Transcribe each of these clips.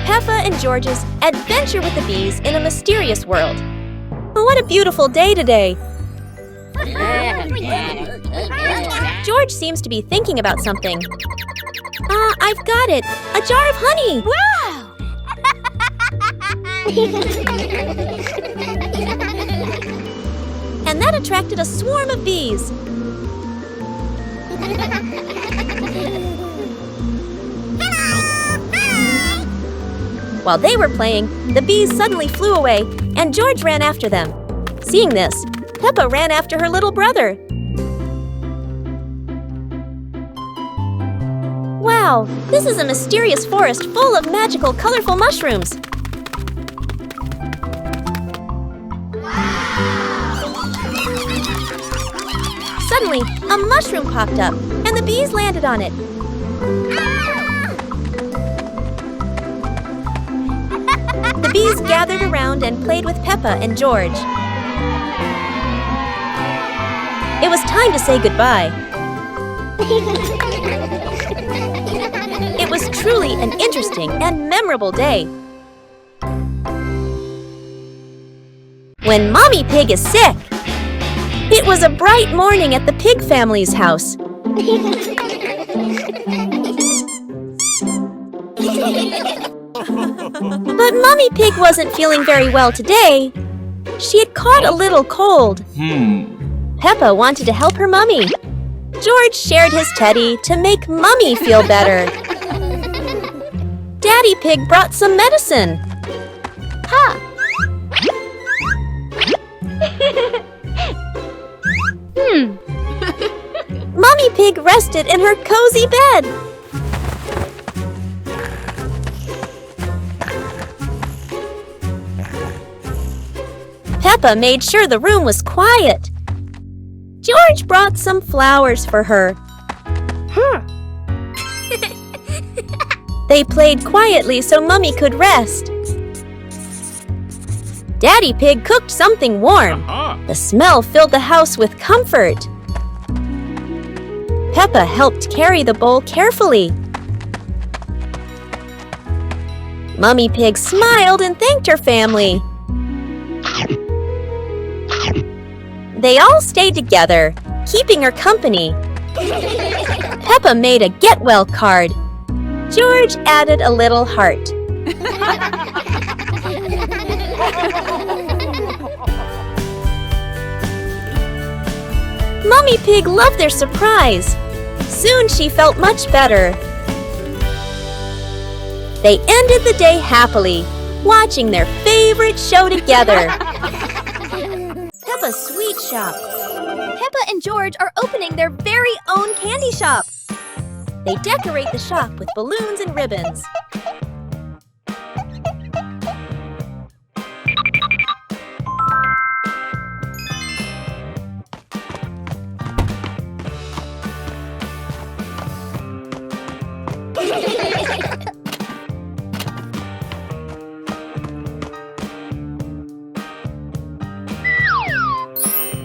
Peppa and George's Adventure with the Bees in a Mysterious World. What a beautiful day today! George seems to be thinking about something. I've got it! A jar of honey! Wow! And that attracted a swarm of bees. While they were playing, the bees suddenly flew away, and George ran after them. Seeing this, Peppa ran after her little brother. Wow, this is a mysterious forest full of magical, colorful mushrooms. Suddenly, a mushroom popped up, and the bees landed on it. The bees gathered around and played with Peppa and George. It was time to say goodbye. It was truly an interesting and memorable day. When Mommy Pig is sick. It was a bright morning at the Pig family's house. But Mommy Pig wasn't feeling very well today. She had caught a little cold. Peppa wanted to help her mummy. George shared his teddy to make Mummy feel better. Daddy Pig brought some medicine. Ha! Mommy Pig rested in her cozy bed. Peppa made sure the room was quiet. George brought some flowers for her. They played quietly so Mummy could rest. Daddy Pig cooked something warm. The smell filled the house with comfort. Peppa helped carry the bowl carefully. Mummy Pig smiled and thanked her family. They all stayed together, keeping her company. Peppa made a get well card. George added a little heart. Mummy Pig loved their surprise. Soon she felt much better. They ended the day happily, watching their favorite show together. Peppa's Sweet Shop. Peppa and George are opening their very own candy shop. They decorate the shop with balloons and ribbons.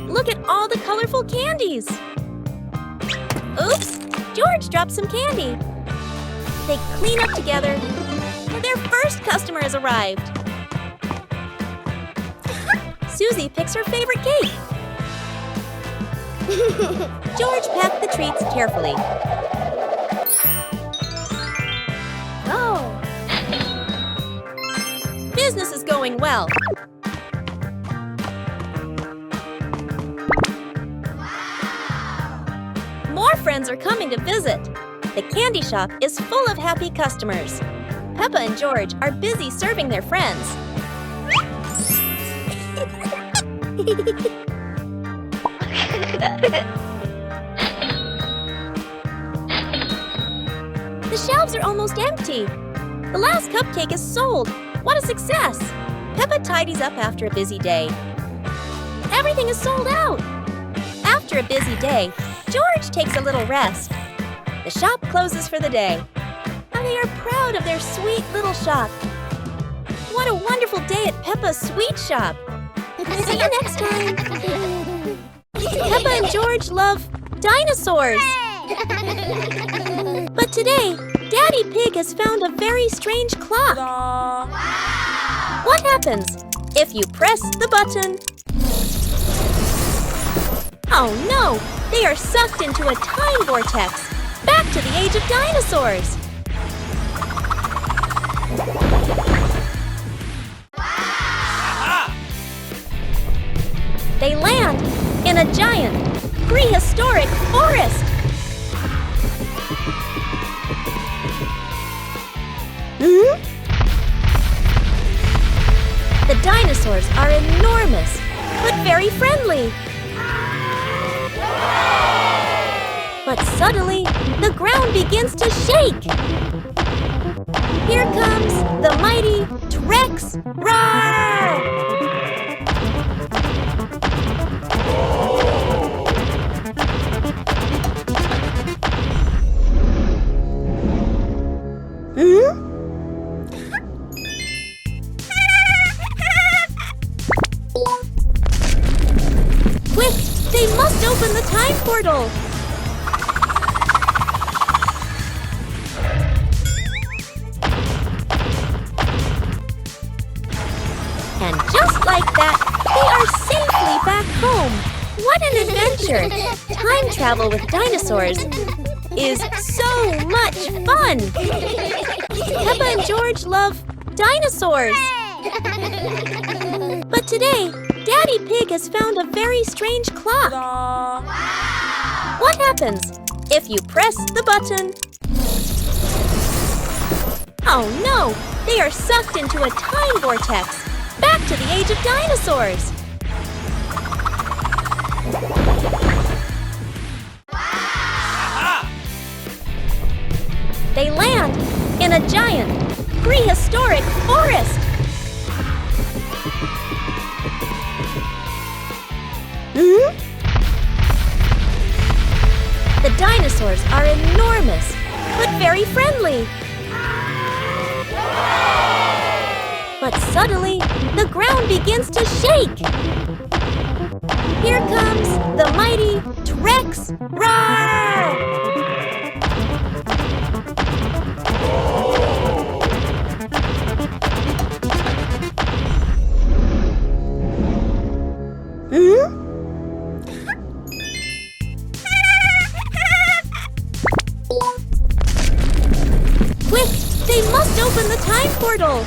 Look at all the colorful candies! Oops! George dropped some candy. They clean up together, and their first customer has arrived. Susie picks her favorite cake. George packed the treats carefully. Oh! Business is going well. More friends are coming to visit. The candy shop is full of happy customers. Peppa and George are busy serving their friends. The shelves are almost empty. The last cupcake is sold. What a success! Peppa tidies up after a busy day. Everything is sold out. After a busy day, George takes a little rest. The shop closes for the day. And they are proud of their sweet little shop. What a wonderful day at Peppa's Sweet Shop. See you next time. Peppa and George love dinosaurs. But today, Daddy Pig has found a very strange clock. What happens if you press the button? Oh no! They are sucked into a time vortex, back to the age of dinosaurs. They land in a giant, prehistoric forest. The dinosaurs are enormous, but very friendly. But suddenly, the ground begins to shake. Here comes the mighty T-Rex. Roar! Quick! They must open the time portal! And just like that, they are safely back home! What an adventure! Time travel with dinosaurs is so much fun! Peppa and George love dinosaurs! But today, Daddy Pig has found a very strange clock. What happens if you press the button? Oh no! They are sucked into a time vortex, back to the age of dinosaurs. They land in a giant, prehistoric forest. The dinosaurs are enormous, but very friendly. But suddenly, the ground begins to shake. Here comes the mighty T-Rex. Roar! Quick! They must open the time portal!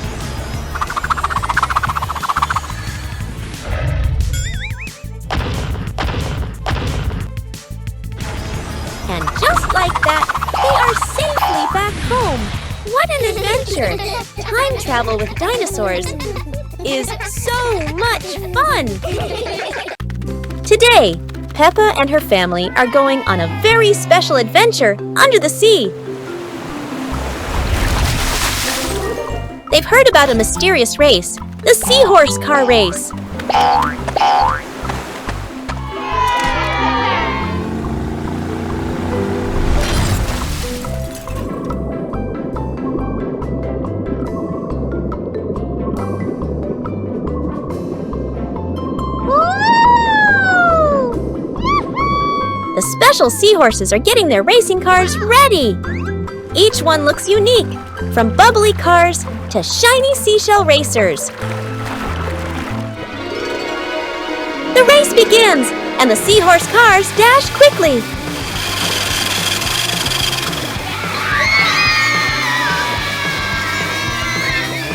And just like that, they are safely back home! What an adventure! Time travel with dinosaurs is so much fun! Today, Peppa and her family are going on a very special adventure under the sea. They've heard about a mysterious race, the seahorse car race. The special seahorses are getting their racing cars ready. Each one looks unique, from bubbly cars to shiny seashell racers. The race begins, and the seahorse cars dash quickly.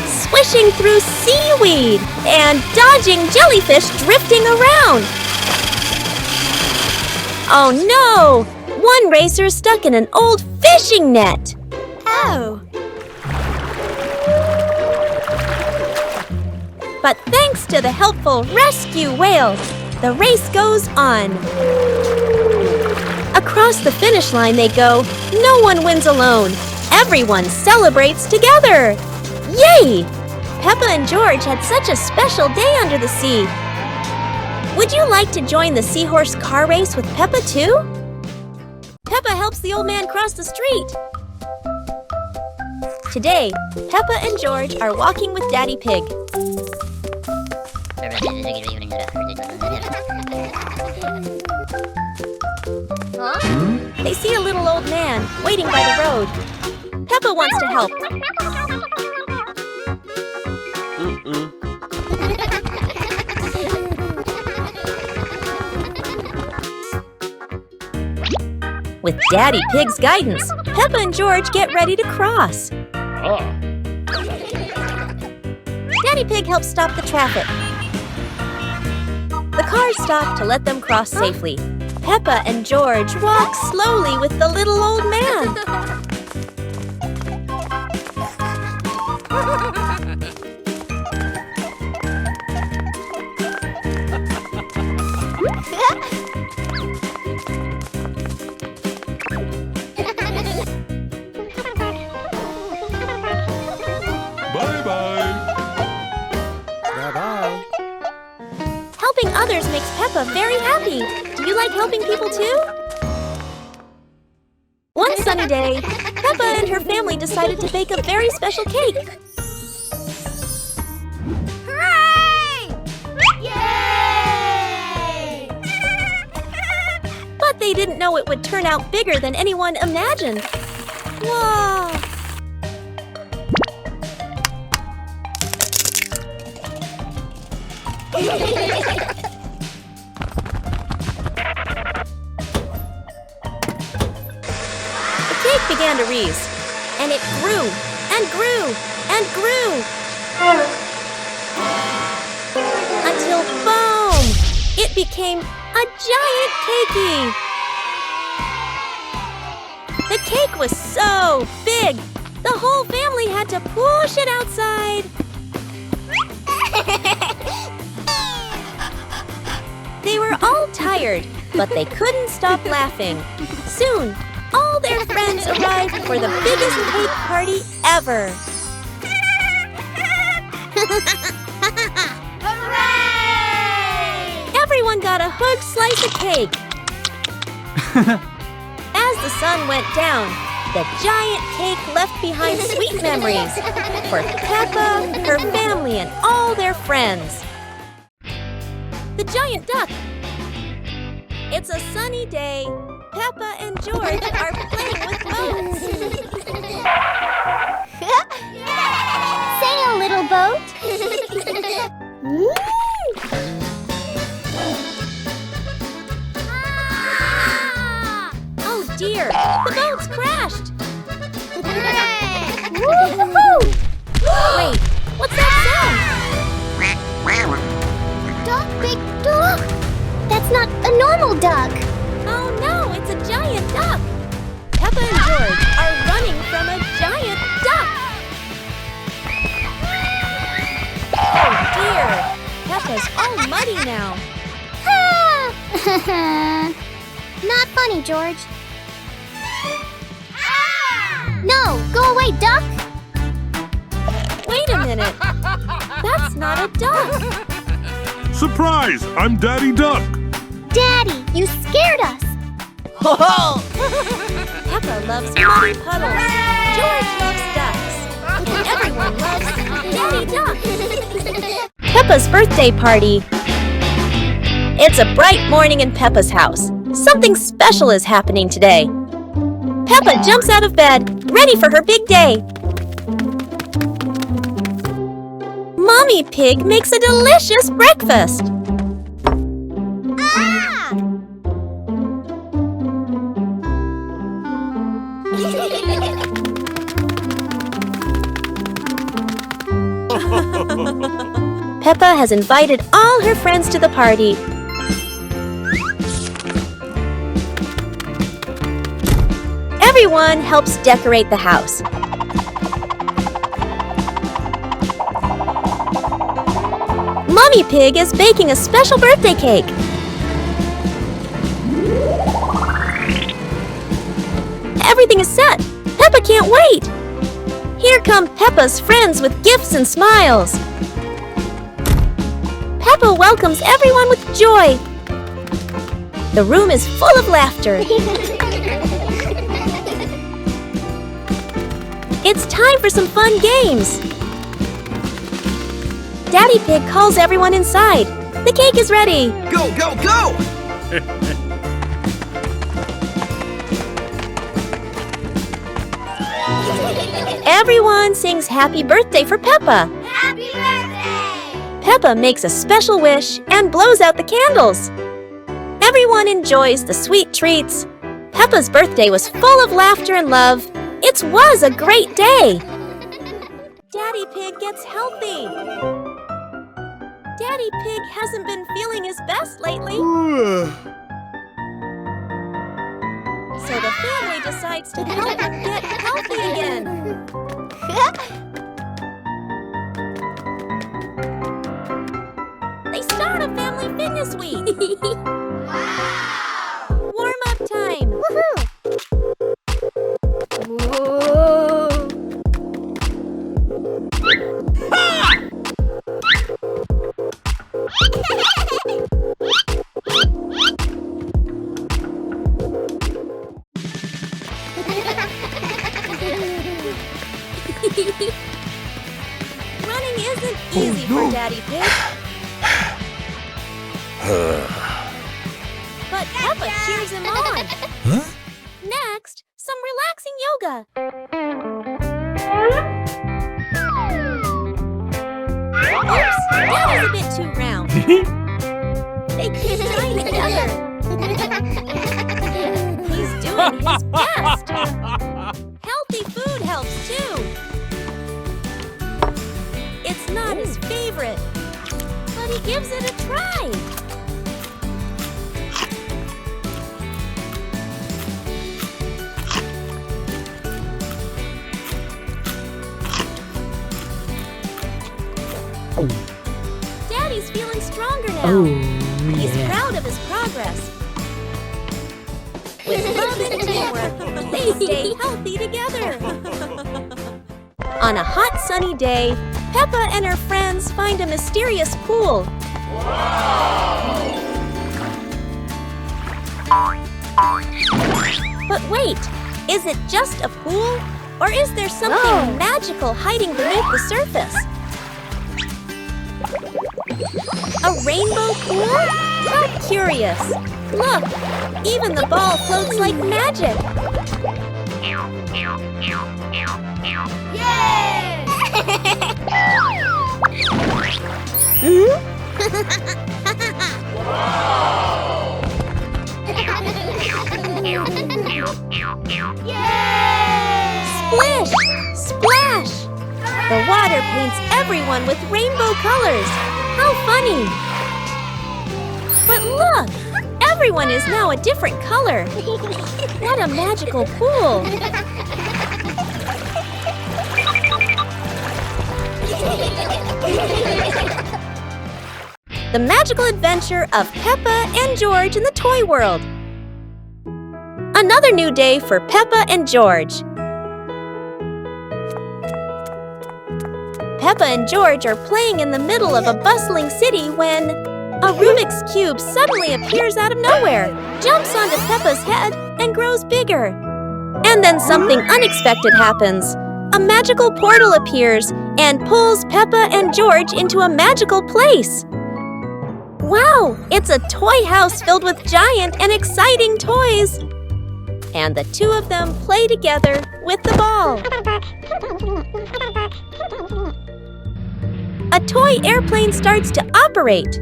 Swishing through seaweed and dodging jellyfish drifting around. Oh no! One racer is stuck in an old fishing net. Oh. But thanks to the helpful rescue whale, the race goes on. Across the finish line they go. No one wins alone. Everyone celebrates together. Yay! Peppa and George had such a special day under the sea. Would you like to join the seahorse car race with Peppa too? Peppa helps the old man cross the street. Today, Peppa and George are walking with Daddy Pig. They see a little old man waiting by the road. Peppa wants to help. With Daddy Pig's guidance, Peppa and George get ready to cross. Daddy Pig helps stop the traffic. The cars stop to let them cross safely. Peppa and George walk slowly with the little old man. Helping others makes Peppa very happy. Do you like helping people too? One sunny day, Peppa and her family decided to bake a very special cake. Hooray! Yay! But they didn't know it would turn out bigger than anyone imagined. Whoa! The cake began to rise, and it grew and grew and grew until, boom! It became a giant cakey. The cake was so big, the whole family had to push it outside. They were all tired, but they couldn't stop laughing. Soon, all their friends arrived for the biggest cake party ever. Hooray! Everyone got a huge slice of cake. As the sun went down, the giant cake left behind sweet memories for Peppa, her family, and all their friends. The giant duck. It's a sunny day. Peppa and George are playing with boats. Sail, little boat. Oh dear, the boat's crashed. Wait, what's that sound? Duck, big duck. That's not a normal duck. Oh no, it's a giant duck! Peppa and George are running from a giant duck! Oh dear! Peppa's all muddy now. Not funny, George. No, go away, duck. Wait a minute! That's not a duck! Surprise! I'm Daddy Duck! Daddy, you scared us. Peppa loves muddy puddles. George loves ducks. And everyone loves Daddy Duck. Peppa's birthday party. It's a bright morning in Peppa's house. Something special is happening today. Peppa jumps out of bed, ready for her big day. Mommy Pig makes a delicious breakfast. Peppa has invited all her friends to the party. Everyone helps decorate the house. Mommy Pig is baking a special birthday cake. Everything is set. Peppa can't wait. Here come Peppa's friends with gifts and smiles. Peppa welcomes everyone with joy. The room is full of laughter. It's time for some fun games. Daddy Pig calls everyone inside. The cake is ready. Go, go, go! Everyone sings happy birthday for Peppa. Happy birthday! Peppa makes a special wish and blows out the candles. Everyone enjoys the sweet treats. Peppa's birthday was full of laughter and love. It was a great day. Daddy Pig gets healthy. Daddy Pig hasn't been feeling his best lately. So the family decides to help him get healthy again. They start a family fitness week. Wow! Warm-up time. Woohoo! Running isn't easy for Daddy Pig. But Peppa cheers him on. Next, some relaxing yoga. Oops, that was a bit too round. They keep trying together. He's doing his best. Healthy food helps too. It's not his favorite, but he gives it a try. Daddy's feeling stronger now. He's proud of his progress. With love and teamwork, they stay healthy together. On a hot sunny day, Peppa and her friends find a mysterious pool. But wait, is it just a pool? Or is there something magical hiding beneath the surface? A rainbow pool? How curious! Look, even the ball floats like magic. Yay! Splish! Splash! The water paints everyone with rainbow colors. How funny! But look! Everyone is now a different color. What a magical pool! The magical adventure of Peppa and George in the toy world. Another new day for Peppa and George. Peppa and George are playing in the middle of a bustling city when a Rubik's Cube suddenly appears out of nowhere, jumps onto Peppa's head, and grows bigger. And then something unexpected happens. A magical portal appears and pulls Peppa and George into a magical place. Wow, it's a toy house filled with giant and exciting toys. And the two of them play together with the ball. A toy airplane starts to operate.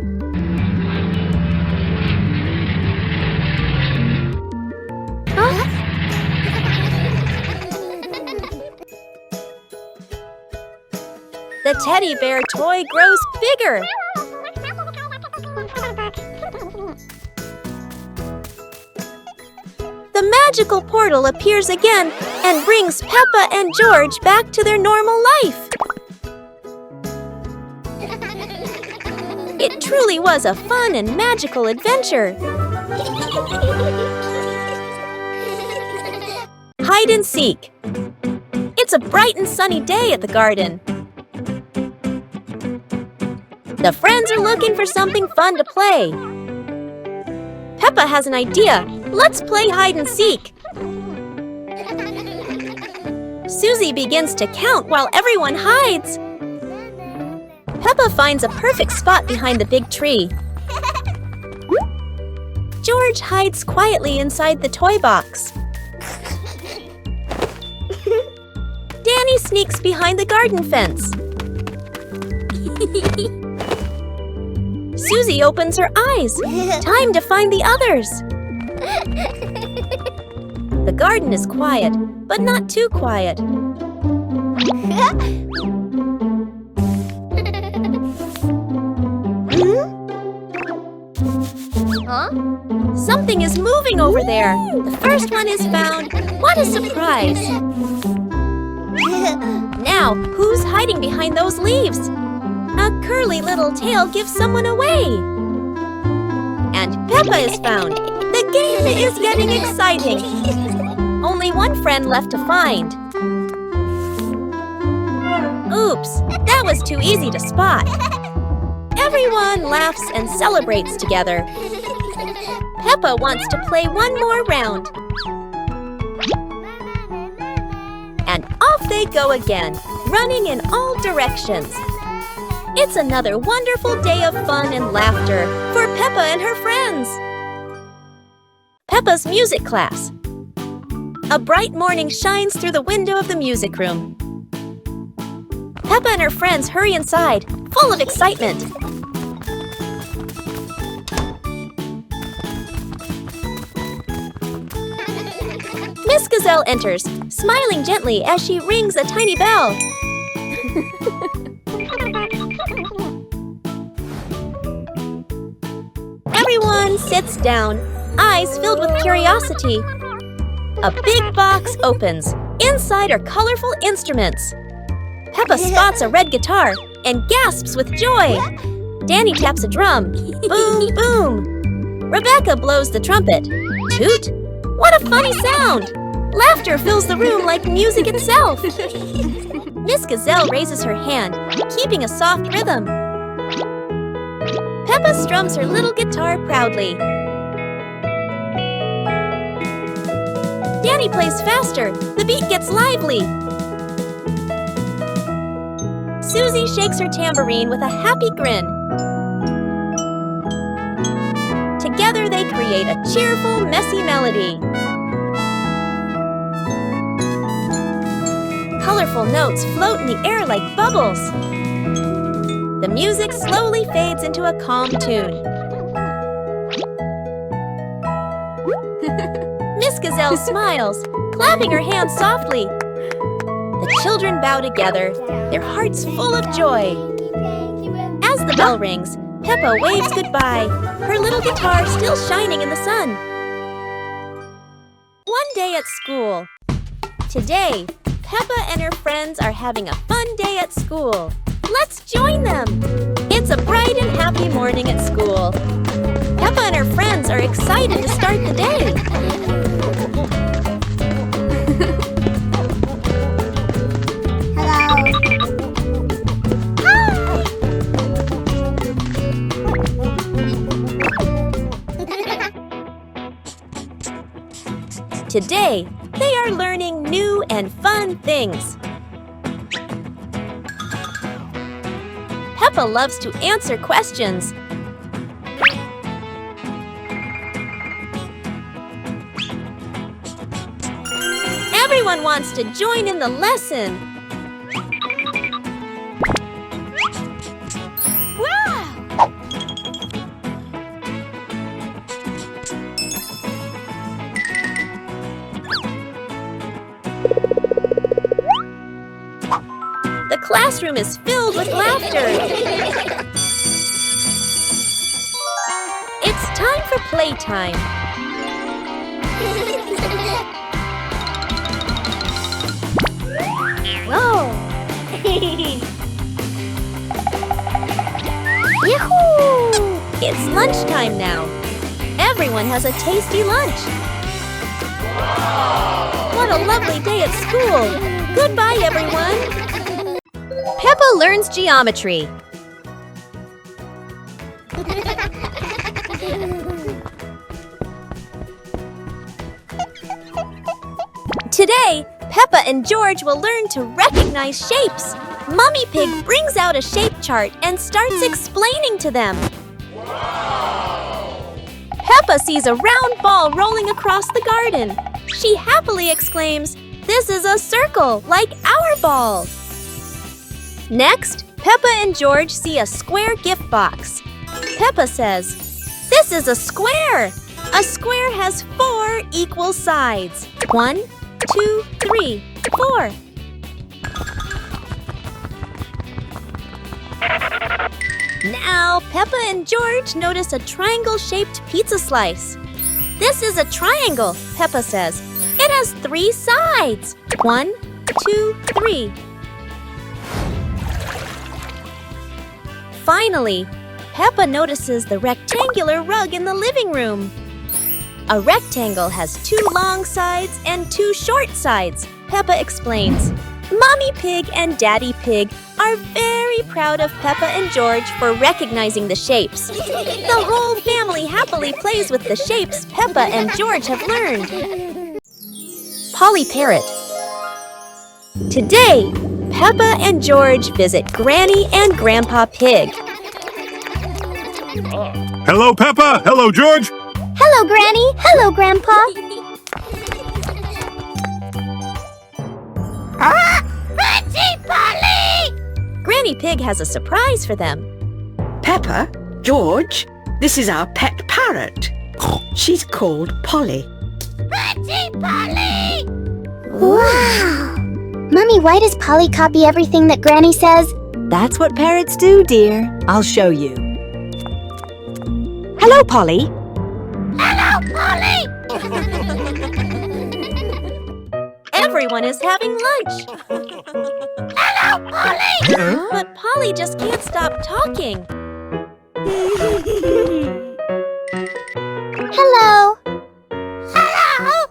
The teddy bear toy grows bigger. The magical portal appears again and brings Peppa and George back to their normal life. It truly was a fun and magical adventure. Hide and seek. It's a bright and sunny day at the garden. The friends are looking for something fun to play. Peppa has an idea. Let's play hide and seek. Susie begins to count while everyone hides. Peppa finds a perfect spot behind the big tree. George hides quietly inside the toy box. Danny sneaks behind the garden fence. Susie opens her eyes. Time to find the others. The garden is quiet, but not too quiet. Something is moving over there. The first one is found. What a surprise! Now, who's hiding behind those leaves? A curly little tail gives someone away. And Peppa is found. The game is getting exciting. Only one friend left to find. Oops, that was too easy to spot. Everyone laughs and celebrates together. Peppa wants to play one more round. And off they go again, running in all directions. It's another wonderful day of fun and laughter for Peppa and her friends. Peppa's music class. A bright morning shines through the window of the music room. Peppa and her friends hurry inside, full of excitement. Miss Gazelle enters, smiling gently as she rings a tiny bell. Everyone sits down, eyes filled with curiosity. A big box opens. Inside are colorful instruments. Peppa spots a red guitar and gasps with joy. Danny taps a drum. Boom, boom. Rebecca blows the trumpet. Toot. What a funny sound! Laughter fills the room like music itself. Miss Gazelle raises her hand, keeping a soft rhythm. Peppa strums her little guitar proudly. Danny plays faster. The beat gets lively. Susie shakes her tambourine with a happy grin. Together they create a cheerful, messy melody. Colorful notes float in the air like bubbles. The music slowly fades into a calm tune. Miss Gazelle smiles, clapping her hands softly. The children bow together, their hearts full of joy. As the bell rings, Peppa waves goodbye, her little guitar still shining in the sun. One day at school. Today, Peppa and her friends are having a fun day at school. Let's join them! It's a bright and happy morning at school. Peppa and her friends are excited to start the day. Today, they are learning new and fun things. Peppa loves to answer questions. Everyone wants to join in the lesson. Wow! The classroom is filled with laughter. It's time for playtime. Whoa! Yahoo! It's lunchtime now. Everyone has a tasty lunch. What a lovely day at school. Goodbye, everyone. Peppa learns geometry. Today, Peppa and George will learn to recognize shapes. Mummy Pig brings out a shape chart and starts explaining to them. Wow! Peppa sees a round ball rolling across the garden. She happily exclaims, This is a circle, like our ball. Next, Peppa and George see a square gift box. Peppa says, "This is a square. A square has 4 equal sides. 1, 2, 3, 4. Now, Peppa and George notice a triangle-shaped pizza slice. "This is a triangle," Peppa says. "It has 3 sides. 1, 2, 3. Finally, Peppa notices the rectangular rug in the living room. A rectangle has 2 long sides and 2 short sides, Peppa explains. Mommy Pig and Daddy Pig are very proud of Peppa and George for recognizing the shapes. The whole family happily plays with the shapes Peppa and George have learned. Polly Parrot. Today, Peppa and George visit Granny and Grandpa Pig. Hello, Peppa. Hello, George. Hello, Granny. Hello, Grandpa. Auntie Polly! Granny Pig has a surprise for them. Peppa, George, this is our pet parrot. She's called Polly. Auntie Polly! Wow! Mummy, why does Polly copy everything that Granny says? That's what parrots do, dear. I'll show you. Hello, Polly. Hello, Polly! Everyone is having lunch. Hello, Polly! But Polly just can't stop talking. Hello. Hello!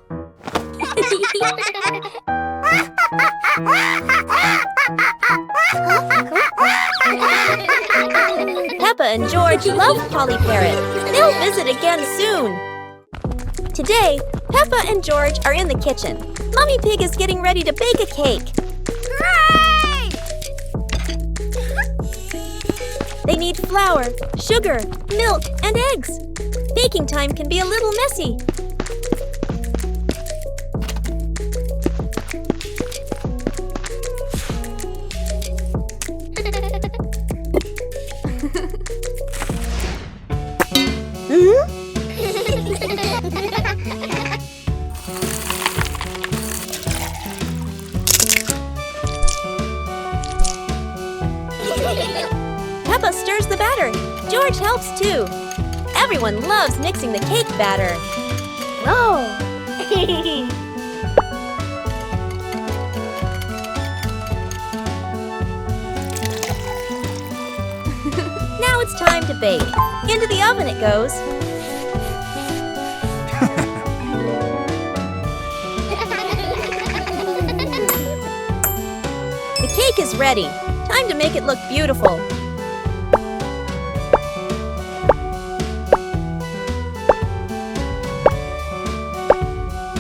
Peppa and George love Polly Parrot. They'll visit again soon. Today, Peppa and George are in the kitchen. Mommy Pig is getting ready to bake a cake. Hooray! They need flour, sugar, milk, and eggs. Baking time can be a little messy. Peppa stirs the batter. George helps too. Everyone loves mixing the cake batter. Oh. Now it's time to bake. Into the oven it goes. The cake is ready. Time to make it look beautiful.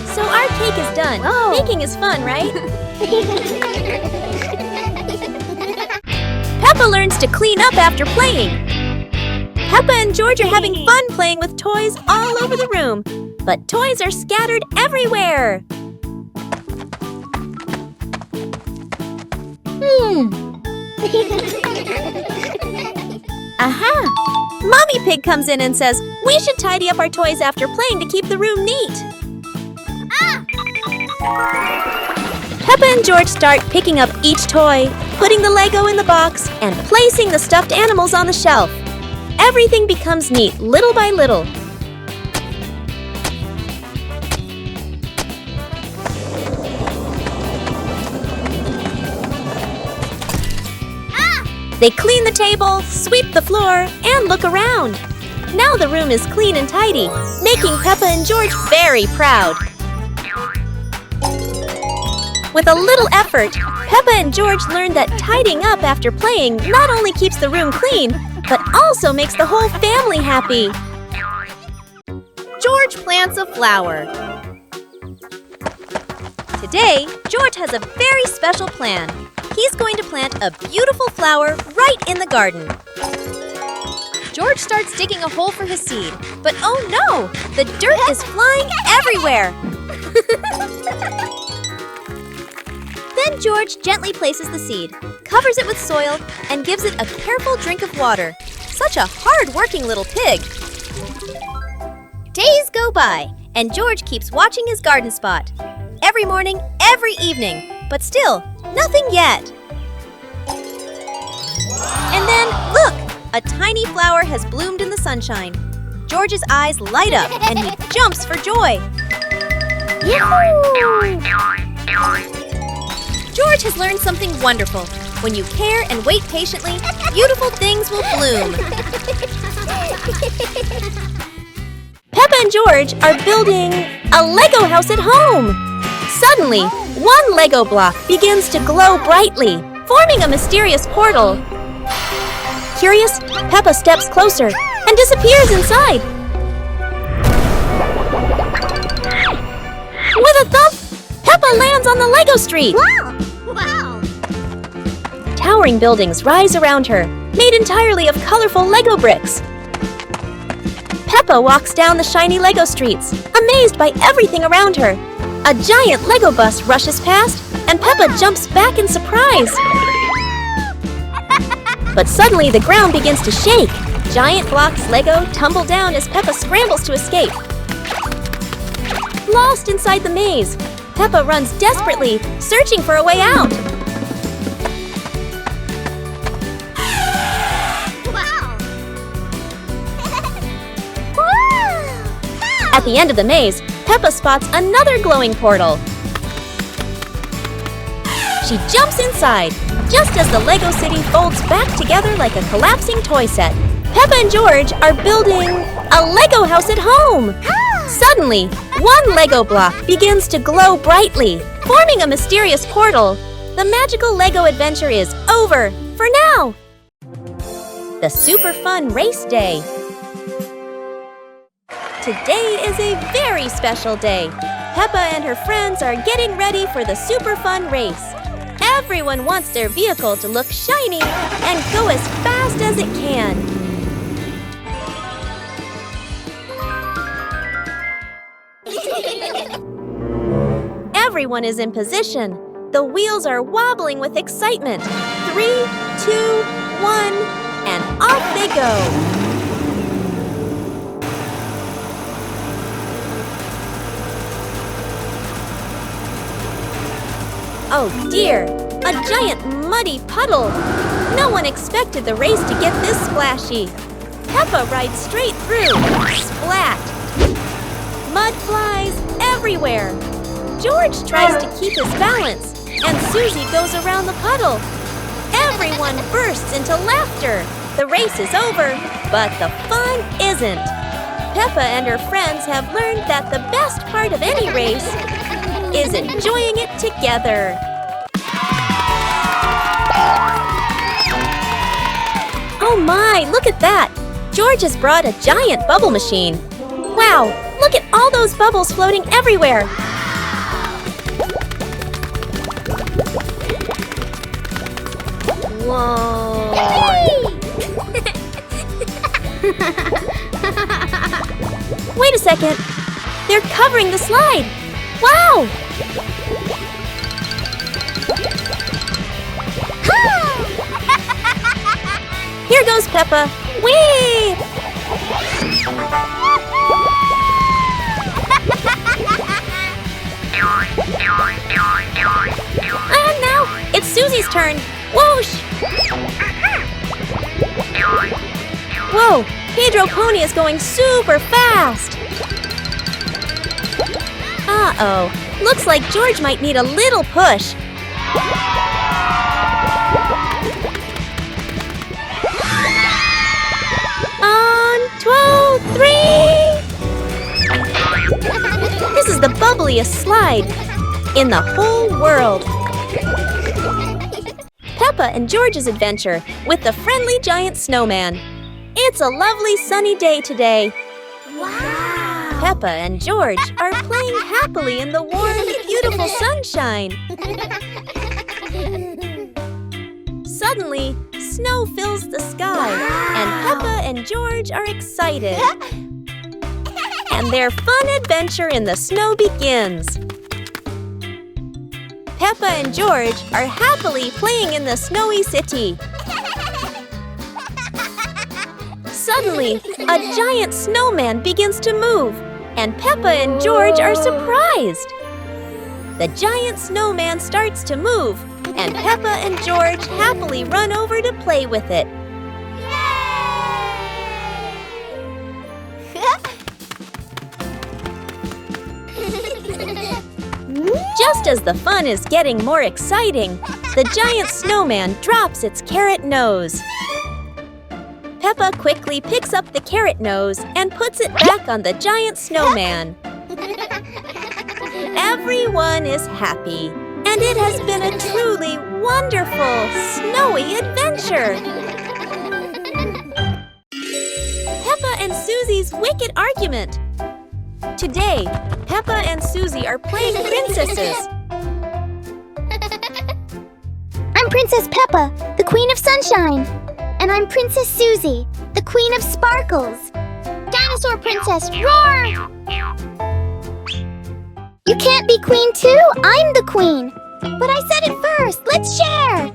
So our cake is done. Oh. Baking is fun, right? Peppa learns to clean up after playing. Peppa and George are having fun playing with toys all over the room. But toys are scattered everywhere. Aha! Mommy Pig comes in and says, "We should tidy up our toys after playing to keep the room neat." Peppa and George start picking up each toy, putting the Lego in the box, and placing the stuffed animals on the shelf. Everything becomes neat little by little. They clean the table, sweep the floor, and look around. Now the room is clean and tidy, making Peppa and George very proud. With a little effort, Peppa and George learned that tidying up after playing not only keeps the room clean, but also makes the whole family happy. George plants a flower. Today, George has a very special plan. He's going to plant a beautiful flower right in the garden. George starts digging a hole for his seed, but oh no! The dirt is flying everywhere! Then George gently places the seed, covers it with soil, and gives it a careful drink of water. Such a hard-working little pig. Days go by, and George keeps watching his garden spot. Every morning, every evening, but still, nothing yet. And then, look! A tiny flower has bloomed in the sunshine. George's eyes light up, and he jumps for joy. Yahoo! George has learned something wonderful. When you care and wait patiently, beautiful things will bloom. Peppa and George are building a Lego house at home. Suddenly, one Lego block begins to glow brightly, forming a mysterious portal. Curious, Peppa steps closer and disappears inside. With a thump, Peppa lands on the Lego street. Wow! Towering buildings rise around her, made entirely of colorful Lego bricks. Peppa walks down the shiny Lego streets, amazed by everything around her. A giant Lego bus rushes past, and Peppa jumps back in surprise. But suddenly the ground begins to shake. Giant blocks Lego tumble down as Peppa scrambles to escape. Lost inside the maze, Peppa runs desperately, searching for a way out. At the end of the maze, Peppa spots another glowing portal. She jumps inside, just as the Lego city folds back together like a collapsing toy set. Peppa and George are building a Lego house at home. Suddenly, one Lego block begins to glow brightly, forming a mysterious portal. The magical Lego adventure is over for now. The super fun race day. Today is a very special day. Peppa and her friends are getting ready for the super fun race. Everyone wants their vehicle to look shiny and go as fast as it can. Everyone is in position. The wheels are wobbling with excitement. 3, 2, 1, and off they go. Oh dear, a giant muddy puddle. No one expected the race to get this splashy. Peppa rides straight through. Splat! Mud flies everywhere. George tries to keep his balance, and Susie goes around the puddle. Everyone bursts into laughter. The race is over, but the fun isn't. Peppa and her friends have learned that the best part of any race is enjoying it together. Oh my, look at that! George has brought a giant bubble machine. Wow, look at all those bubbles floating everywhere. Whoa! Wait a second. They're covering the slide. Wow! Here goes Peppa. Whee! And now it's Susie's turn. Whoosh! Whoa! Pedro Pony is going super fast. Uh-oh. Looks like George might need a little push. On 2, 3! This is the bubbliest slide in the whole world. Peppa and George's adventure with the friendly giant snowman. It's a lovely sunny day today. Wow! Peppa and George are playing happily in the warm, beautiful sunshine. Suddenly, snow fills the sky, and Peppa and George are excited. And their fun adventure in the snow begins. Peppa and George are happily playing in the snowy city. Suddenly, a giant snowman begins to move, and Peppa and George are surprised. The giant snowman starts to move, and Peppa and George happily run over to play with it. Just as the fun is getting more exciting, the giant snowman drops its carrot nose. Peppa quickly picks up the carrot nose and puts it back on the giant snowman. Everyone is happy, and it has been a truly wonderful, snowy adventure. Peppa and Susie's wicked argument. Today, Peppa and Susie are playing princesses. I'm Princess Peppa, the Queen of Sunshine. And I'm Princess Susie, the Queen of Sparkles. Dinosaur Princess, roar! You can't be queen too, I'm the queen. But I said it first, let's share.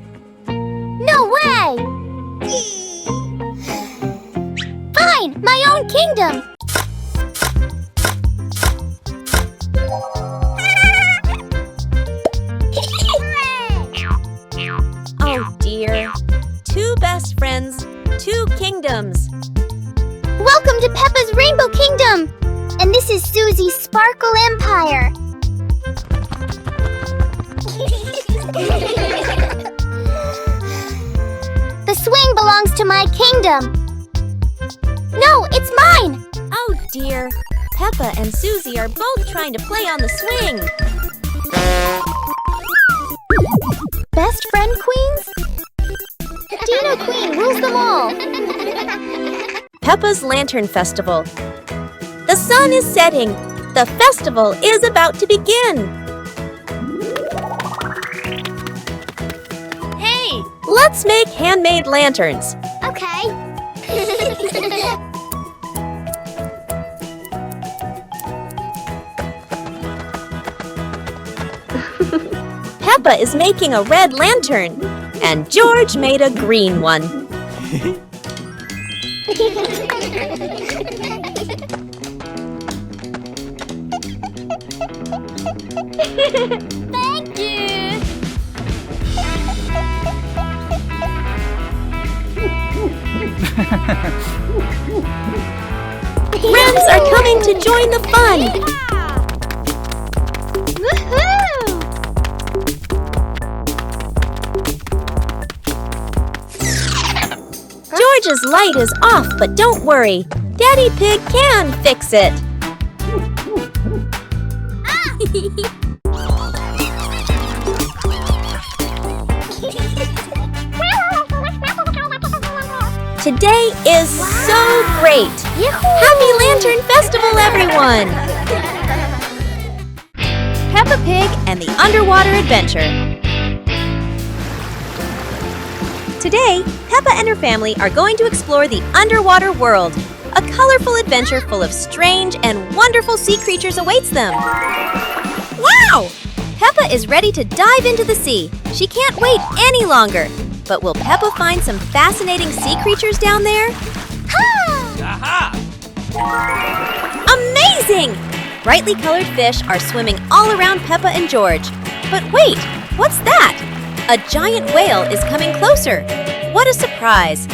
No way! Fine, my own kingdom. Oh dear. Two best friends, two kingdoms. Welcome to Peppa's Rainbow Kingdom! And this is Susie's Sparkle Empire. The swing belongs to my kingdom. No, it's mine! Oh dear. Peppa and Susie are both trying to play on the swing. Best friend queens? Dino Queen rules them all. Peppa's Lantern Festival. The sun is setting. The festival is about to begin. Hey, let's make handmade lanterns. Okay. Peppa is making a red lantern, and George made a green one. Thank you. Friends are coming to join the fun. Woohoo! George's light is off, but don't worry. Daddy Pig can fix it. Today is so great. Happy Lantern Festival, everyone! Peppa Pig and the Underwater Adventure. Today, Peppa and her family are going to explore the underwater world. A colorful adventure full of strange and wonderful sea creatures awaits them. Wow! Peppa is ready to dive into the sea. She can't wait any longer. But will Peppa find some fascinating sea creatures down there? Amazing! Brightly colored fish are swimming all around Peppa and George. But wait, what's that? A giant whale is coming closer. What a surprise!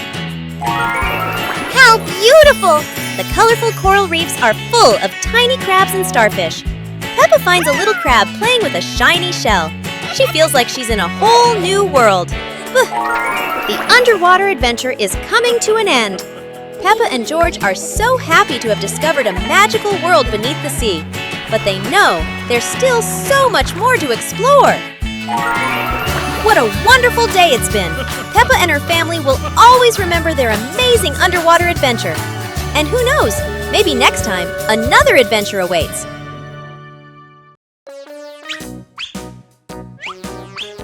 How beautiful! The colorful coral reefs are full of tiny crabs and starfish. Peppa finds a little crab playing with a shiny shell. She feels like she's in a whole new world. The underwater adventure is coming to an end. Peppa and George are so happy to have discovered a magical world beneath the sea. But they know there's still so much more to explore. What a wonderful day it's been! Peppa and her family will always remember their amazing underwater adventure. And who knows, maybe next time, another adventure awaits.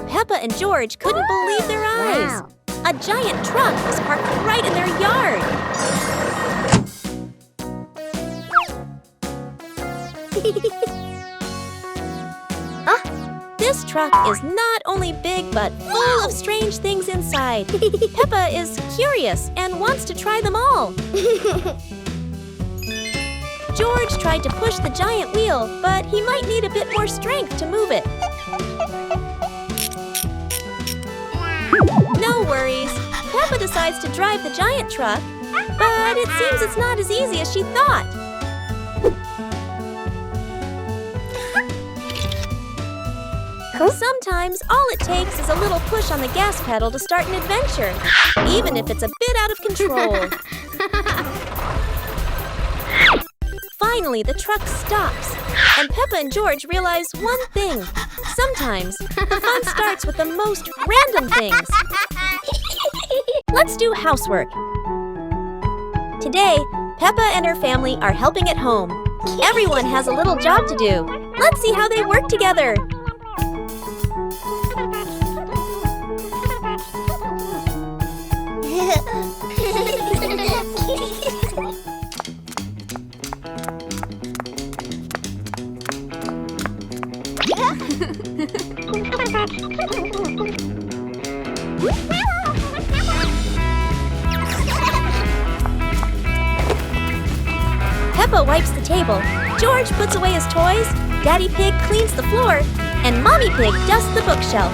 Peppa and George couldn't believe their eyes. Wow. A giant truck was parked right in their yard. This truck truck is not only big but full of strange things inside. Peppa is curious and wants to try them all. George tried to push the giant wheel, but he might need a bit more strength to move it. No worries. Peppa decides to drive the giant truck, but it seems it's not as easy as she thought. Sometimes all it takes is a little push on the gas pedal to start an adventure, even if it's a bit out of control. Finally, the truck stops, and Peppa and George realize one thing. Sometimes, the fun starts with the most random things. Let's do housework. Today, Peppa and her family are helping at home. Everyone has a little job to do. Let's see how they work together. Peppa wipes the table, George puts away his toys, Daddy Pig cleans the floor, and Mommy Pig dusts the bookshelf.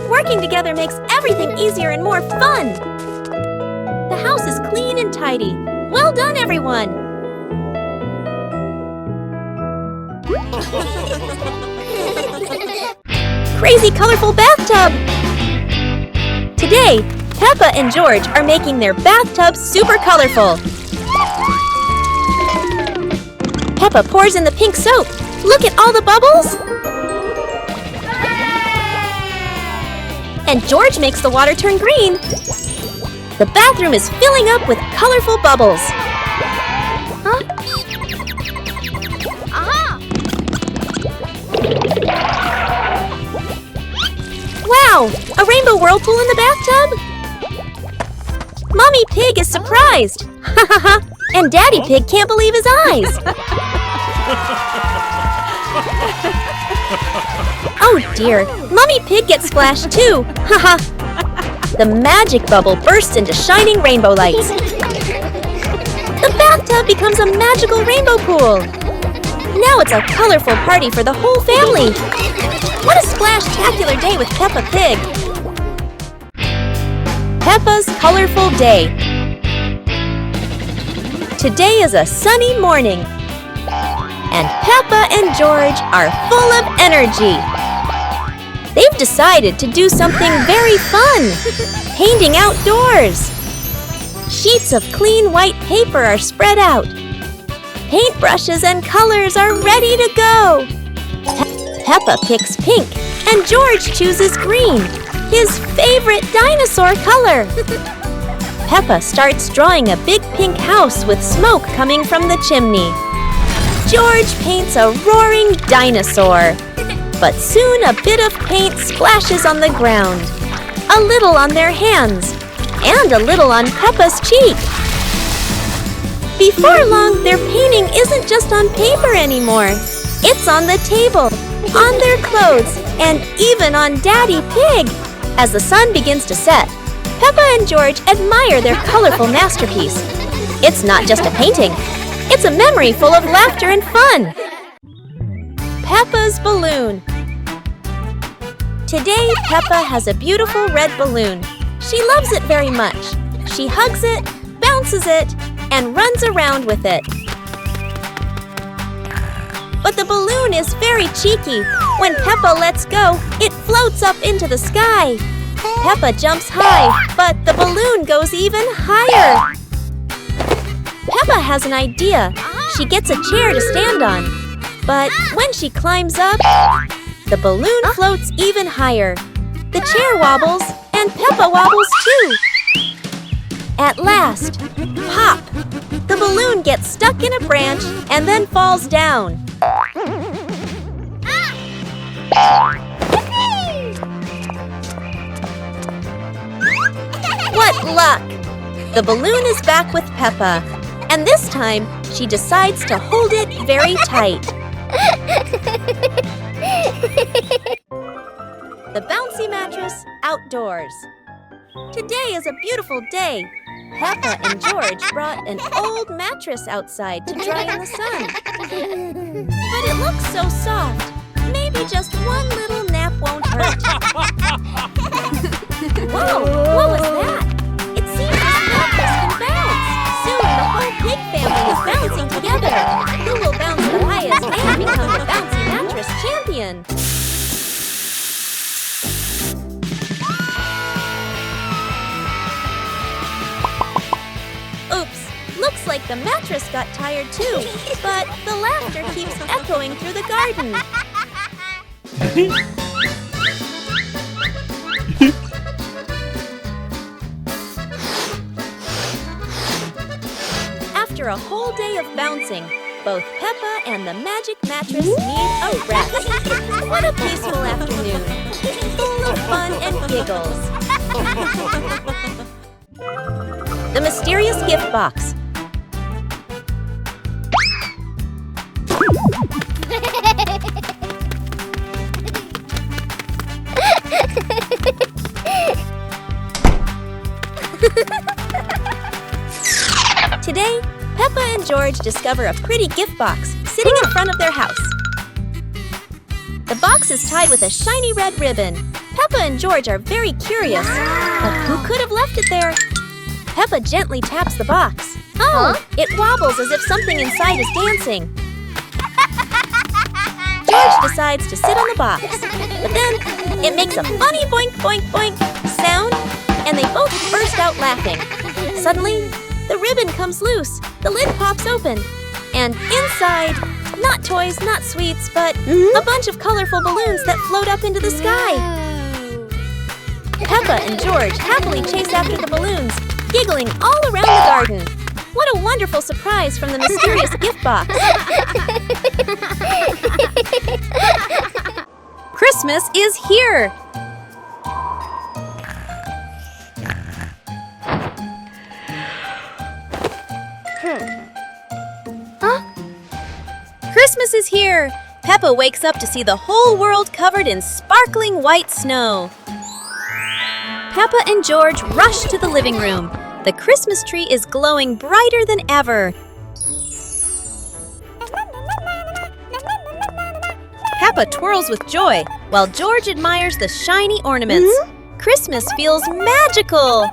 Working together makes everything easier and more fun! The house is clean and tidy. Well done, everyone! Crazy colorful bathtub! Today, Peppa and George are making their bathtub super colorful. Peppa pours in the pink soap. Look at all the bubbles! And George makes the water turn green. The bathroom is filling up with colorful bubbles. Huh? Aha! Wow! A rainbow whirlpool in the bathtub? Mommy Pig is surprised. Ha ha ha! And Daddy Pig can't believe his eyes. Oh dear, Mommy Pig gets splashed too! Haha! The magic bubble bursts into shining rainbow lights. The bathtub becomes a magical rainbow pool. Now it's a colorful party for the whole family. What a splash-tacular day with Peppa Pig! Peppa's colorful day. Today is a sunny morning. And Peppa and George are full of energy. They've decided to do something very fun, painting outdoors. Sheets of clean white paper are spread out. Paintbrushes and colors are ready to go. Peppa picks pink and George chooses green, his favorite dinosaur color. Peppa starts drawing a big pink house with smoke coming from the chimney. George paints a roaring dinosaur. But soon a bit of paint splashes on the ground. A little on their hands, and a little on Peppa's cheek. Before long, their painting isn't just on paper anymore. It's on the table, on their clothes, and even on Daddy Pig. As the sun begins to set, Peppa and George admire their colorful masterpiece. It's not just a painting. It's a memory full of laughter and fun. Peppa's balloon. Today, Peppa has a beautiful red balloon. She loves it very much. She hugs it, bounces it, and runs around with it. But the balloon is very cheeky. When Peppa lets go, it floats up into the sky. Peppa jumps high, but the balloon goes even higher. Peppa has an idea. She gets a chair to stand on. But when she climbs up, the balloon floats even higher. The chair wobbles, and Peppa wobbles too. At last, pop! The balloon gets stuck in a branch and then falls down. What luck! The balloon is back with Peppa, and this time she decides to hold it very tight. The bouncy mattress outdoors. Today is a beautiful day. Peppa and George brought an old mattress outside to dry in the sun. But it looks so soft. Maybe just one little nap won't hurt. Whoa, what was that? It seems this mattress can bounce. Soon the whole pig family is bouncing together. Who will bounce the highest and become the bouncy mattress champion? Oops, looks like the mattress got tired too, but the laughter keeps echoing through the garden. After a whole day of bouncing, both Peppa and the magic mattress need a rest. What a peaceful afternoon, full of fun and giggles. The mysterious gift box. Today, Peppa and George discover a pretty gift box sitting in front of their house. The box is tied with a shiny red ribbon. Peppa and George are very curious, but who could have left it there? Peppa gently taps the box. Oh, it wobbles as if something inside is dancing. George decides to sit on the box, but then it makes a funny boink boink boink sound, and they both burst out laughing. Suddenly, the ribbon comes loose, the lid pops open, and inside, not toys, not sweets, but a bunch of colorful balloons that float up into the sky. Peppa and George happily chase after the balloons, giggling all around the garden. What a wonderful surprise from the mysterious gift box. Christmas is here! Christmas is here! Peppa wakes up to see the whole world covered in sparkling white snow. Peppa and George rush to the living room. The Christmas tree is glowing brighter than ever. Peppa twirls with joy, while George admires the shiny ornaments. Christmas feels magical!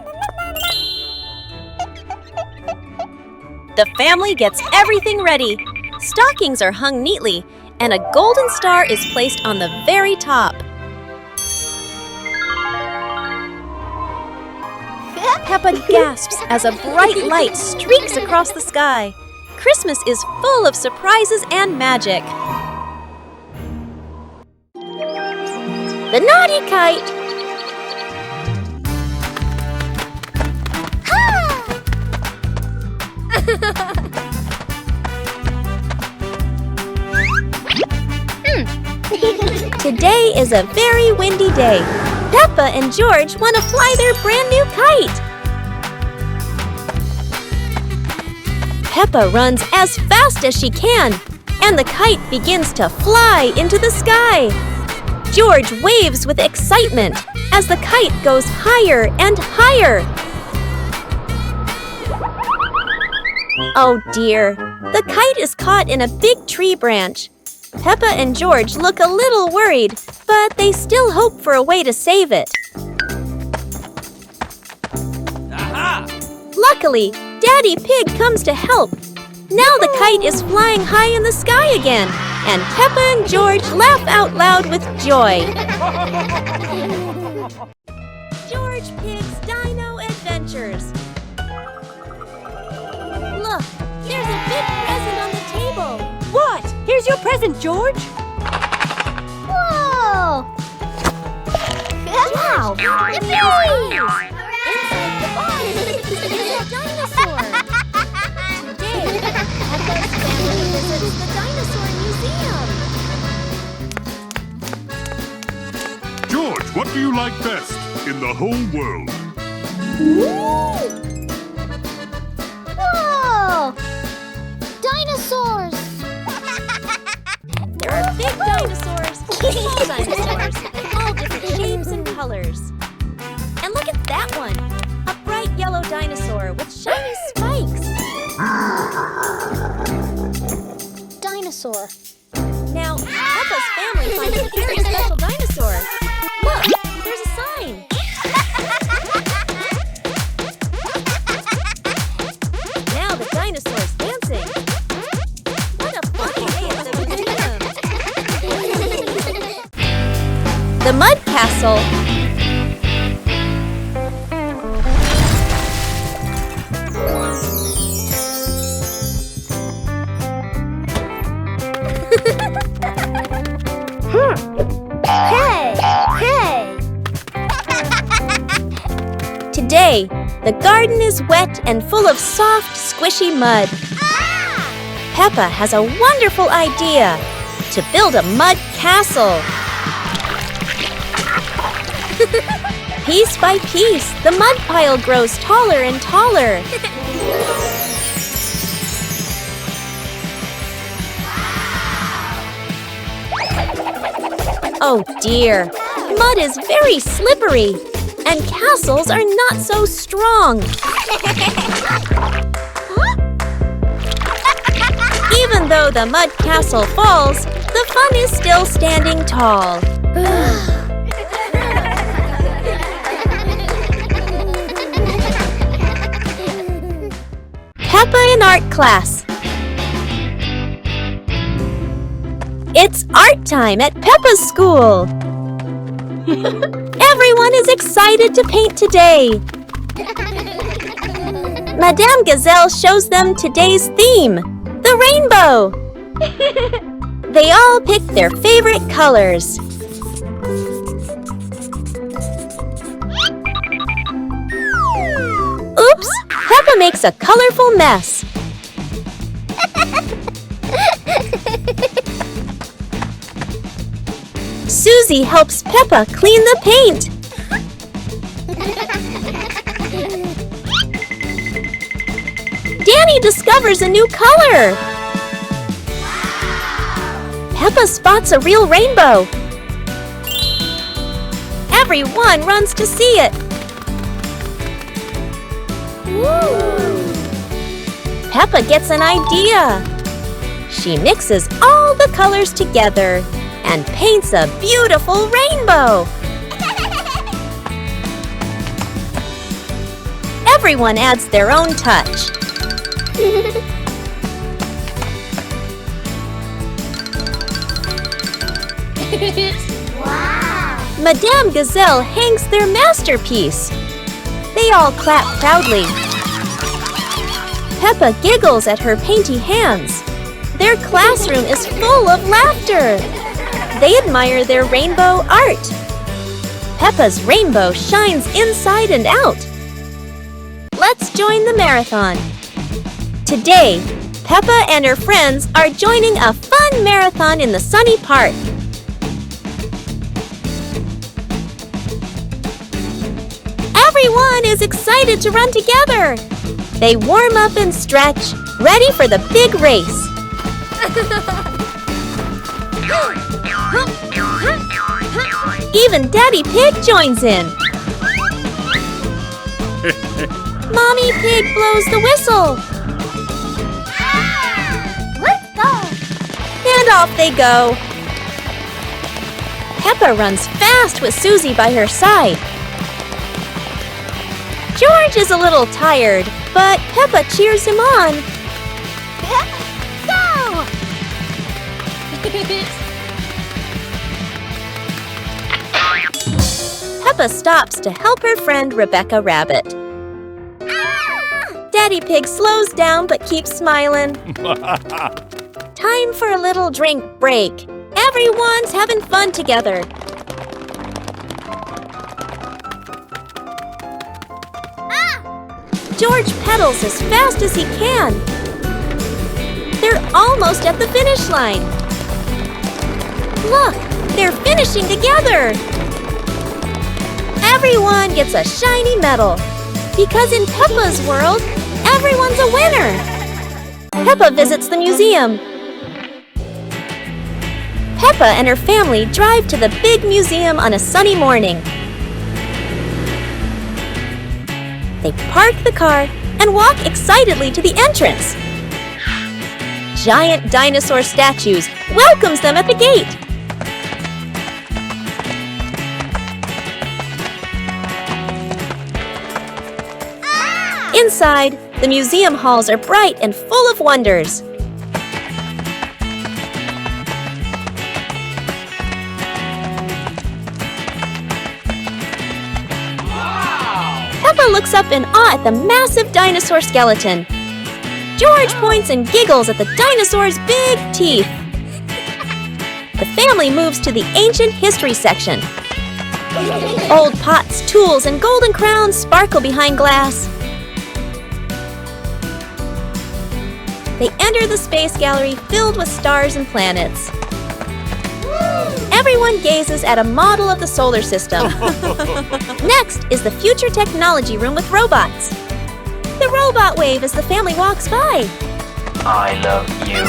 The family gets everything ready. Stockings are hung neatly, and a golden star is placed on the very top. Peppa gasps as a bright light streaks across the sky. Christmas is full of surprises and magic. The naughty kite! Today is a very windy day. Peppa and George want to fly their brand new kite. Peppa runs as fast as she can, and the kite begins to fly into the sky. George waves with excitement as the kite goes higher and higher. Oh dear, the kite is caught in a big tree branch. Peppa and George look a little worried, but they still hope for a way to save it. Aha! Luckily, Daddy Pig comes to help. Now the kite is flying high in the sky again, and Peppa and George laugh out loud with joy. George Pig's Dino Adventures. Look, there's a big present on the table. What? Here's your present, George. Whoa! Wow! Inside the box is a dinosaur. Today, Peppa's family visits the dinosaur museum. George, what do you like best in the whole world? Whoa! Dinosaurs! There are big dinosaurs, small dinosaurs, all different shapes and colors. And look at that one, a bright yellow dinosaur with shiny spikes. Dinosaur. Now, Peppa's family finds a very special dinosaur. Look, there's a sign. Now the dinosaur's dancing. What a funny day at the museum. The Mud Castle. Hey! Hey! Today, the garden is wet and full of soft, squishy mud. Peppa has a wonderful idea to build a mud castle. Piece by piece, the mud pile grows taller and taller. Oh dear, mud is very slippery, and castles are not so strong. Even though the mud castle falls, the fun is still standing tall. Peppa in art class. It's art time at Peppa's school. Everyone is excited to paint today. Madame Gazelle shows them today's theme, the rainbow. They all pick their favorite colors. Oops! Peppa makes a colorful mess. Susie helps Peppa clean the paint. Danny discovers a new color. Peppa spots a real rainbow. Everyone runs to see it. Peppa gets an idea. She mixes all the colors together and paints a beautiful rainbow. Everyone adds their own touch. Wow! Madame Gazelle hangs their masterpiece. They all clap proudly. Peppa giggles at her painty hands. Their classroom is full of laughter. They admire their rainbow art. Peppa's rainbow shines inside and out. Let's join the marathon. Today, Peppa and her friends are joining a fun marathon in the sunny park. Everyone is excited to run together. They warm up and stretch, ready for the big race. Even Daddy Pig joins in. Mommy Pig blows the whistle. Let's go! And off they go. Peppa runs fast with Susie by her side. George is a little tired, but Peppa cheers him on. Go! Peppa stops to help her friend Rebecca Rabbit. Daddy Pig slows down but keeps smiling. Time for a little drink break. Everyone's having fun together. George pedals as fast as he can. They're almost at the finish line. Look, they're finishing together. Everyone gets a shiny medal. Because in Peppa's world, everyone's a winner. Peppa visits the museum. Peppa and her family drive to the big museum on a sunny morning. They park the car and walk excitedly to the entrance. Giant dinosaur statues welcomes them at the gate. Inside, the museum halls are bright and full of wonders. Peppa looks up in awe at the massive dinosaur skeleton. George points and giggles at the dinosaur's big teeth. The family moves to the ancient history section. Old pots, tools, and golden crowns sparkle behind glass. They enter the space gallery filled with stars and planets. Everyone gazes at a model of the solar system. Next is the future technology room with robots. The robot wave as the family walks by. I love you.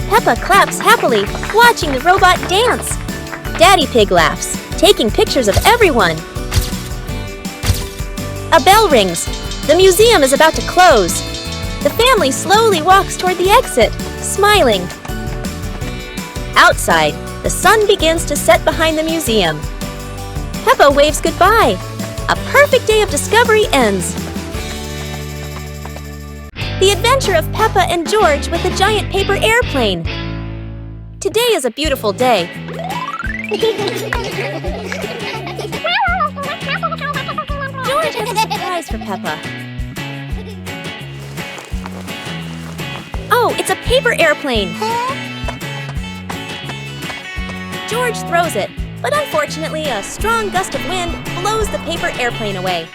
Peppa claps happily, watching the robot dance. Daddy Pig laughs, taking pictures of everyone. A bell rings. The museum is about to close. The family slowly walks toward the exit, smiling. Outside, the sun begins to set behind the museum. Peppa waves goodbye. A perfect day of discovery ends. The adventure of Peppa and George with a giant paper airplane. Today is a beautiful day. George has a surprise for Peppa. Oh, it's a paper airplane. George throws it, but unfortunately a strong gust of wind blows the paper airplane away.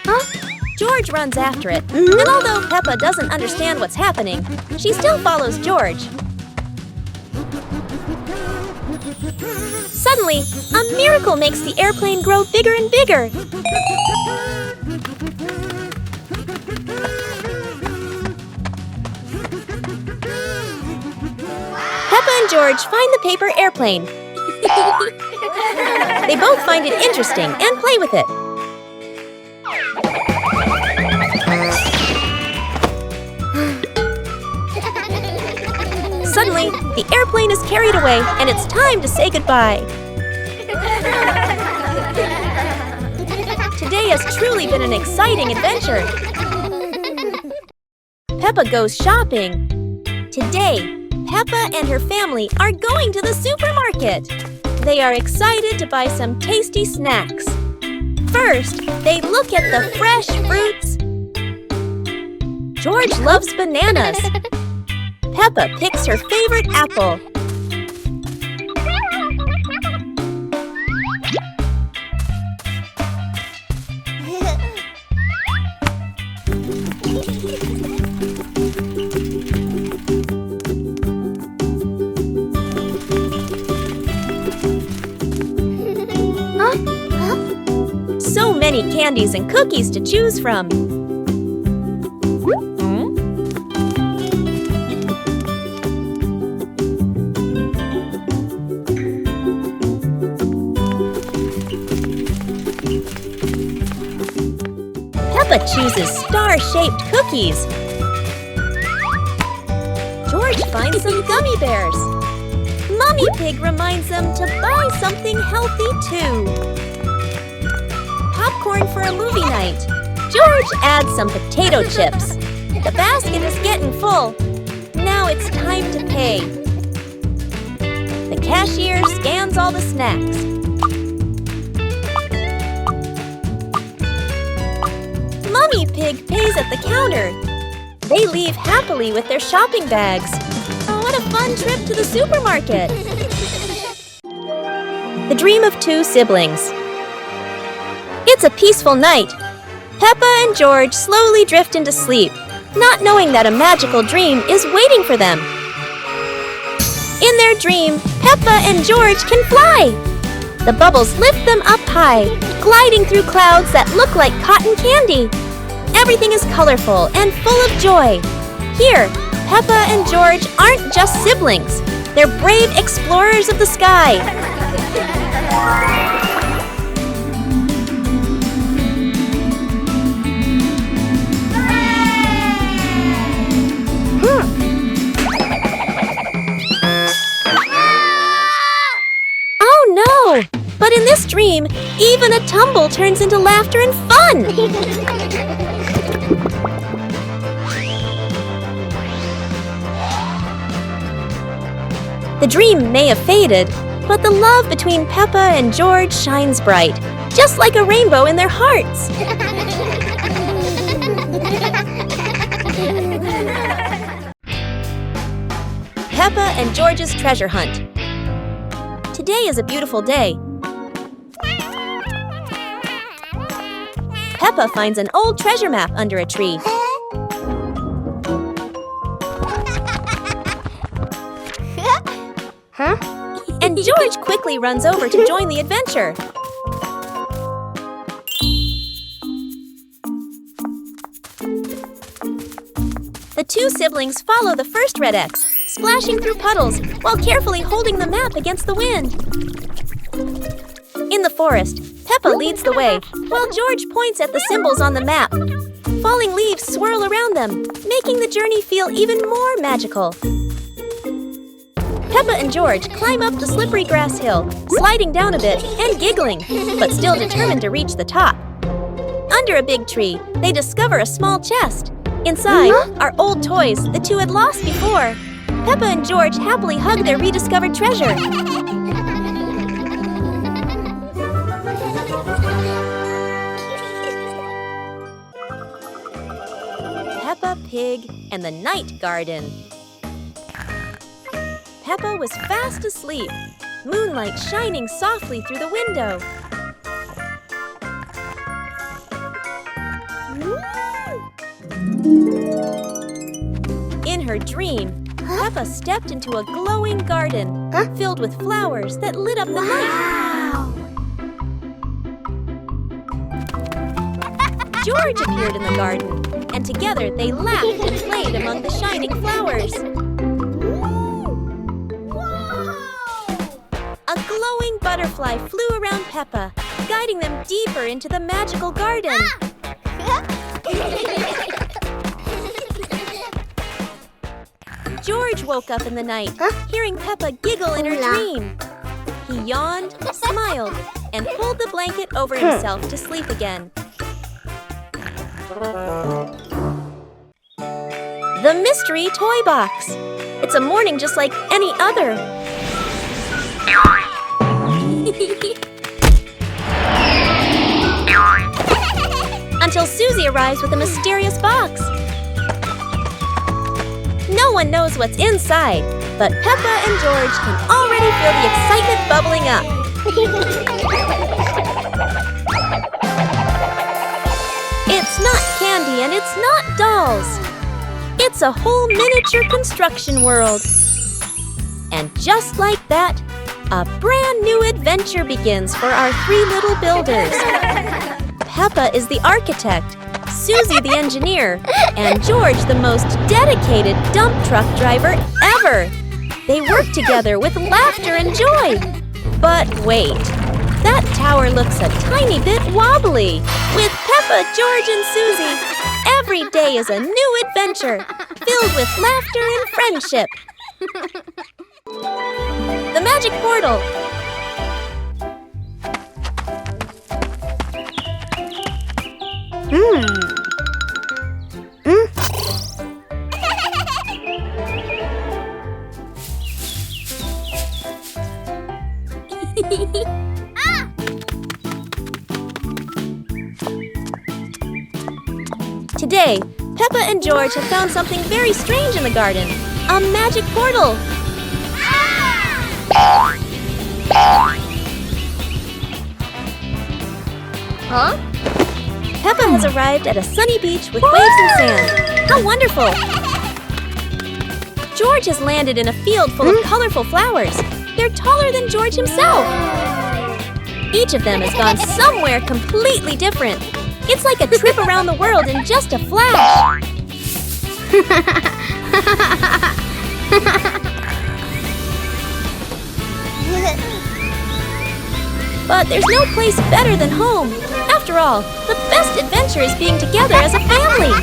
George runs after it, and although Peppa doesn't understand what's happening, she still follows George. Suddenly, a miracle makes the airplane grow bigger and bigger. Peppa and George find the paper airplane. They both find it interesting and play with it. Suddenly, the airplane is carried away and it's time to say goodbye. Today has truly been an exciting adventure. Peppa goes shopping. Today, Peppa and her family are going to the supermarket. They are excited to buy some tasty snacks. First, they look at the fresh fruits. George loves bananas. Peppa picks her favorite apple. So many candies and cookies to choose from. Peppa chooses star-shaped cookies. George finds some gummy bears. Mummy Pig reminds them to buy something healthy too. Popcorn for a movie night. George adds some potato chips. The basket is getting full. Now it's time to pay. The cashier scans all the snacks. toys at the counter. They leave happily with their shopping bags. Oh, what a fun trip to the supermarket! The Dream of Two Siblings. It's a peaceful night. Peppa and George slowly drift into sleep, not knowing that a magical dream is waiting for them. In their dream, Peppa and George can fly. The bubbles lift them up high, gliding through clouds that look like cotton candy. Everything is colorful and full of joy. Here, Peppa and George aren't just siblings. They're brave explorers of the sky. Oh no! But in this dream, even a tumble turns into laughter and fun! The dream may have faded, but the love between Peppa and George shines bright, just like a rainbow in their hearts. Peppa and George's treasure hunt. Today is a beautiful day. Peppa finds an old treasure map under a tree. And George quickly runs over to join the adventure. The two siblings follow the first red X, splashing through puddles while carefully holding the map against the wind. In the forest, Peppa leads the way, while George points at the symbols on the map. Falling leaves swirl around them, making the journey feel even more magical. Peppa and George climb up the slippery grass hill, sliding down a bit and giggling, but still determined to reach the top. Under a big tree, they discover a small chest. Inside are old toys the two had lost before. Peppa and George happily hug their rediscovered treasure. Peppa Pig and the Night Garden. Peppa was fast asleep, moonlight shining softly through the window. In her dream, Peppa stepped into a glowing garden filled with flowers that lit up the night. George appeared in the garden, and together they laughed and played among the shining flowers. A glowing butterfly flew around Peppa, guiding them deeper into the magical garden. George woke up in the night, hearing Peppa giggle in her dream. He yawned, smiled, and pulled the blanket over himself to sleep again. The Mystery Toy Box. It's a morning just like any other. Until Susie arrives with a mysterious box. No one knows what's inside, but Peppa and George can already feel the excitement bubbling up. It's not candy and it's not dolls. It's a whole miniature construction world. And just like that, a brand new adventure begins for our three little builders. Peppa is the architect, Susie the engineer, and George the most dedicated dump truck driver ever. They work together with laughter and joy. But wait, that tower looks a tiny bit wobbly. With Peppa, George, and Susie, every day is a new adventure, filled with laughter and friendship. The Magic Portal. Today, Peppa and George have found something very strange in the garden. A magic portal! Huh? Peppa has arrived at a sunny beach with waves and sand. How wonderful! George has landed in a field full of colorful flowers. They're taller than George himself. Each of them has gone somewhere completely different. It's like a trip around the world in just a flash. But there's no place better than home. After all, the best adventure is being together as a family.